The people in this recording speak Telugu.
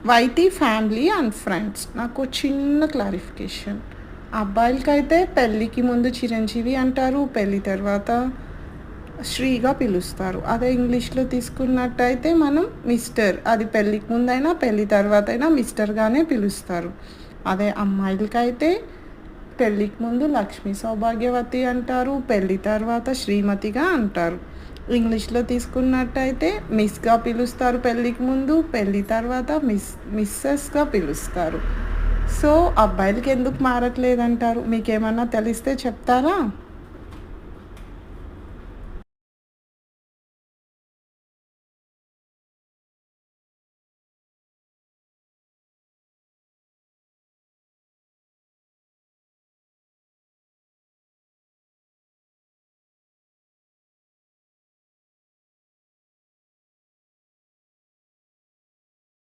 YT family and friends. నాకు చిన్న క్లారిఫికేషన్. అబ్బాయిలకైతే పెళ్ళికి ముందు చిరంజీవి అంటారు. పెళ్ళి తర్వాత శ్రీగా పిలుస్తారు. అదే ఇంగ్లీష్‌లో తీసుకున్నట్టయితే మనం మిస్టర్. అది పెళ్ళికి ముందైనా, పెళ్ళి తర్వాతైనా మిస్టర్‌గానే పిలుస్తారు. అదే అమ్మాయిలకైతే పెళ్ళికి ముందు లక్ష్మీ సౌభాగ్యవతి అంటారు. పెళ్ళి తర్వాత శ్రీమతిగా అంటారు. ఇంగ్లీష్‌లో తీసుకున్నట్టయితే మిస్‌గా పిలుస్తారు పెళ్ళికి ముందు. పెళ్ళి తర్వాత మిసెస్‌గా పిలుస్తారు. సో, అబ్బాయిలకి ఎందుకు మారట్లేదంటారు? మీకేమన్నా తెలిస్తే చెప్తారా?